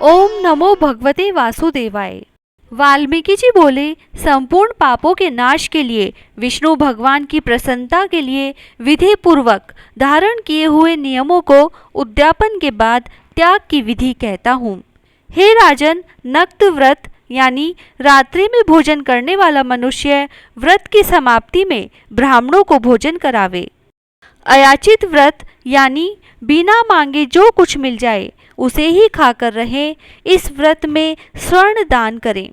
ओम नमो भगवते वासुदेवाय। वाल्मीकि जी बोले, संपूर्ण पापों के नाश के लिए, विष्णु भगवान की प्रसन्नता के लिए विधि पूर्वक धारण किए हुए नियमों को उद्यापन के बाद त्याग की विधि कहता हूँ। हे राजन, नक्त व्रत यानी रात्रि में भोजन करने वाला मनुष्य व्रत की समाप्ति में ब्राह्मणों को भोजन करावे। अयाचित व्रत यानी बिना मांगे जो कुछ मिल जाए उसे ही खाकर रहें, इस व्रत में स्वर्ण दान करें।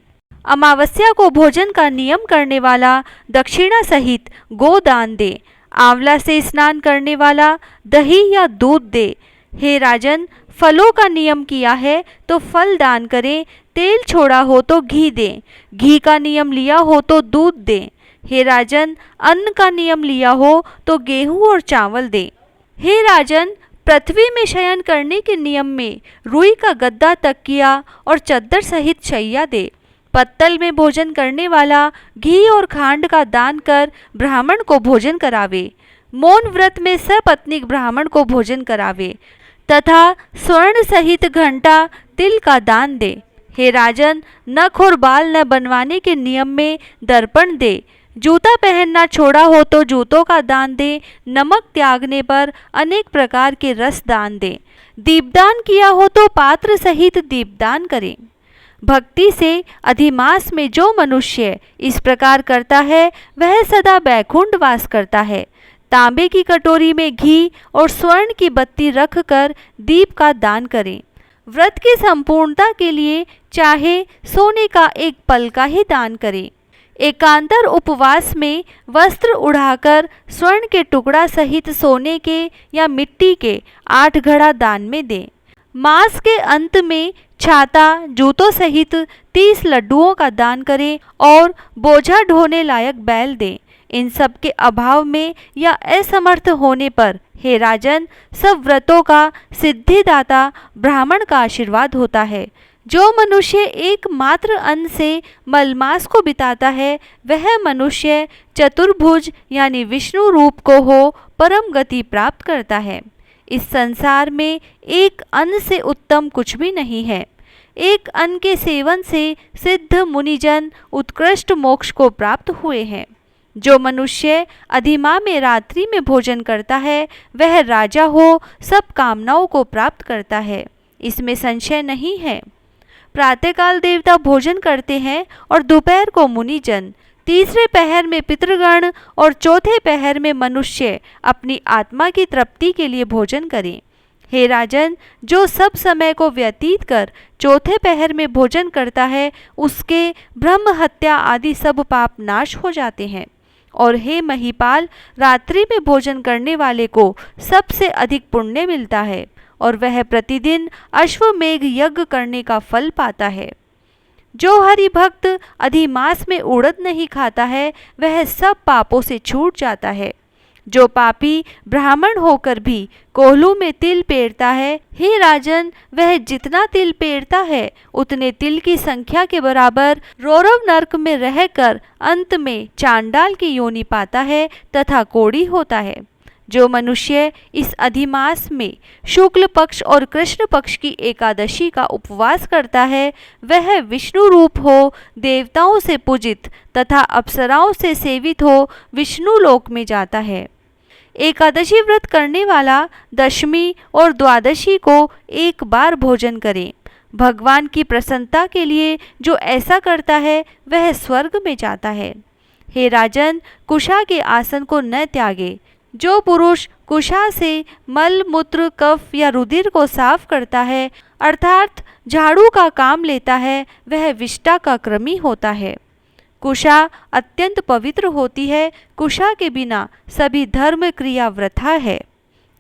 अमावस्या को भोजन का नियम करने वाला दक्षिणा सहित गोदान दे। आंवला से स्नान करने वाला दही या दूध दे। हे राजन, फलों का नियम किया है तो फल दान करें। तेल छोड़ा हो तो घी दें। घी का नियम लिया हो तो दूध दें। हे राजन, अन्न का नियम लिया हो तो गेहूं और चावल दें। हे राजन, पृथ्वी में शयन करने के नियम में रुई का गद्दा, तकिया और चद्दर सहित शैया दे। पत्तल में भोजन करने वाला घी और खांड का दान कर ब्राह्मण को भोजन करावे। मौन व्रत में सपत्नीक ब्राह्मण को भोजन करावे तथा स्वर्ण सहित घंटा तिल का दान दे। हे राजन, नख और बाल न बनवाने के नियम में दर्पण दे। जूता पहनना छोड़ा हो तो जूतों का दान दे। नमक त्यागने पर अनेक प्रकार के रस दान दे। दीपदान किया हो तो पात्र सहित दीपदान करें। भक्ति से अधिमास में जो मनुष्य इस प्रकार करता है वह सदा बैकुंठ वास करता है। तांबे की कटोरी में घी और स्वर्ण की बत्ती रख कर दीप का दान करें। व्रत की संपूर्णता के लिए चाहे सोने का एक पल का ही दान करें। एकांतर उपवास में वस्त्र उड़ाकर स्वर्ण के टुकड़ा सहित सोने के या मिट्टी के 8 घड़ा दान में दें। मास के अंत में छाता, जूतों सहित 30 लड्डुओं का दान करें और बोझा ढोने लायक बैल दें। इन सब के अभाव में या असमर्थ होने पर, हे राजन, सब व्रतों का सिद्धिदाता ब्राह्मण का आशीर्वाद होता है। जो मनुष्य एकमात्र अन्न से मलमास को बिताता है वह मनुष्य चतुर्भुज यानी विष्णु रूप को हो परम गति प्राप्त करता है। इस संसार में एक अन्न से उत्तम कुछ भी नहीं है। एक अन्न के सेवन से सिद्ध मुनिजन उत्कृष्ट मोक्ष को प्राप्त हुए हैं। जो मनुष्य अधिमा में रात्रि में भोजन करता है वह राजा हो सब कामनाओं को प्राप्त करता है, इसमें संशय नहीं है। प्रातःकाल देवता भोजन करते हैं और दोपहर को मुनिजन, तीसरे पहर में पितृगण और चौथे पहर में मनुष्य अपनी आत्मा की तृप्ति के लिए भोजन करें। हे राजन, जो सब समय को व्यतीत कर चौथे पहर में भोजन करता है उसके ब्रह्म हत्या आदि सब पाप नाश हो जाते हैं। और हे महीपाल, रात्रि में भोजन करने वाले को सबसे अधिक पुण्य मिलता है और वह प्रतिदिन अश्वमेघ यज्ञ करने का फल पाता है। जो हरि भक्त अधिमास में उड़द नहीं खाता है वह सब पापों से छूट जाता है। जो पापी ब्राह्मण होकर भी कोहलू में तिल पेरता है, हे राजन, वह जितना तिल पेरता है उतने तिल की संख्या के बराबर रौरव नरक में रहकर अंत में चांडाल की योनि पाता है तथा कोढ़ी होता है। जो मनुष्य इस अधिमास में शुक्ल पक्ष और कृष्ण पक्ष की एकादशी का उपवास करता है वह विष्णु रूप हो देवताओं से पूजित तथा अप्सराओं से सेवित हो विष्णु लोक में जाता है। एकादशी व्रत करने वाला दशमी और द्वादशी को एक बार भोजन करे। भगवान की प्रसन्नता के लिए जो ऐसा करता है वह स्वर्ग में जाता है। हे राजन, कुशा के आसन को न त्यागे। जो पुरुष कुशा से मल, मूत्र, कफ या रुधिर को साफ करता है अर्थात झाड़ू का काम लेता है वह विष्टा का क्रमी होता है। कुशा अत्यंत पवित्र होती है। कुशा के बिना सभी धर्म क्रिया वृथा है,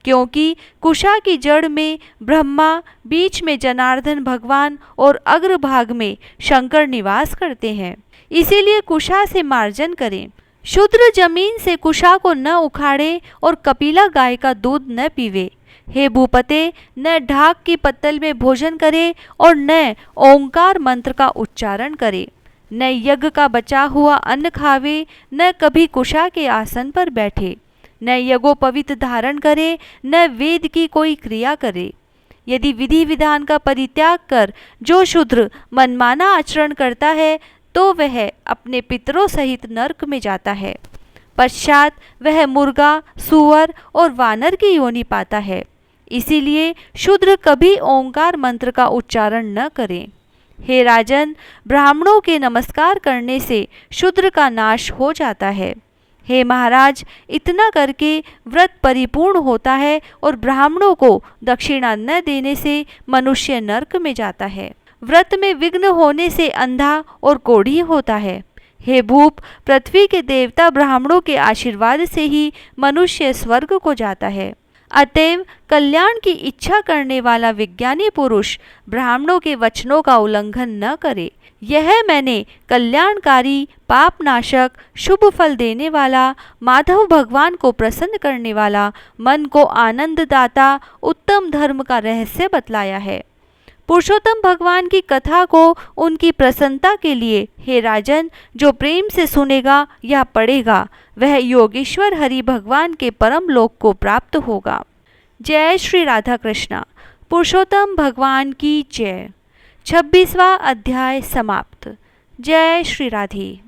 क्योंकि कुशा की जड़ में ब्रह्मा, बीच में जनार्दन भगवान और अग्रभाग में शंकर निवास करते हैं। इसीलिए कुशा से मार्जन करें। शूद्र जमीन से कुशा को न उखाड़े और कपिला गाय का दूध न पीवे। हे भूपते, न ढाक की पत्तल में भोजन करे और न ओंकार मंत्र का उच्चारण करे। न यज्ञ का बचा हुआ अन्न खावे, न कभी कुशा के आसन पर बैठे, न यज्ञोपवीत धारण करे, न वेद की कोई क्रिया करे। यदि विधि विधान का परित्याग कर जो शूद्र मनमाना आचरण करता है तो वह अपने पितरों सहित नरक में जाता है। पश्चात वह मुर्गा, सूअर और वानर की योनि पाता है। इसीलिए शूद्र कभी ओंकार मंत्र का उच्चारण न करें। हे राजन, ब्राह्मणों के नमस्कार करने से शूद्र का नाश हो जाता है। हे महाराज, इतना करके व्रत परिपूर्ण होता है और ब्राह्मणों को दक्षिणा न देने से मनुष्य नरक में जाता है। व्रत में विघ्न होने से अंधा और कोढ़ी होता है। हे भूप, पृथ्वी के देवता ब्राह्मणों के आशीर्वाद से ही मनुष्य स्वर्ग को जाता है। अतएव कल्याण की इच्छा करने वाला विज्ञानी पुरुष ब्राह्मणों के वचनों का उल्लंघन न करे। यह मैंने कल्याणकारी, पापनाशक, शुभ फल देने वाला, माधव भगवान को प्रसन्न करने वाला, मन को आनंददाता उत्तम धर्म का रहस्य बतलाया है। पुरुषोत्तम भगवान की कथा को उनकी प्रसन्नता के लिए हे राजन, जो प्रेम से सुनेगा या पढ़ेगा वह योगेश्वर हरि भगवान के परम लोक को प्राप्त होगा। जय श्री राधा कृष्णा। पुरुषोत्तम भगवान की जय। 26वां अध्याय समाप्त। जय श्री राधे।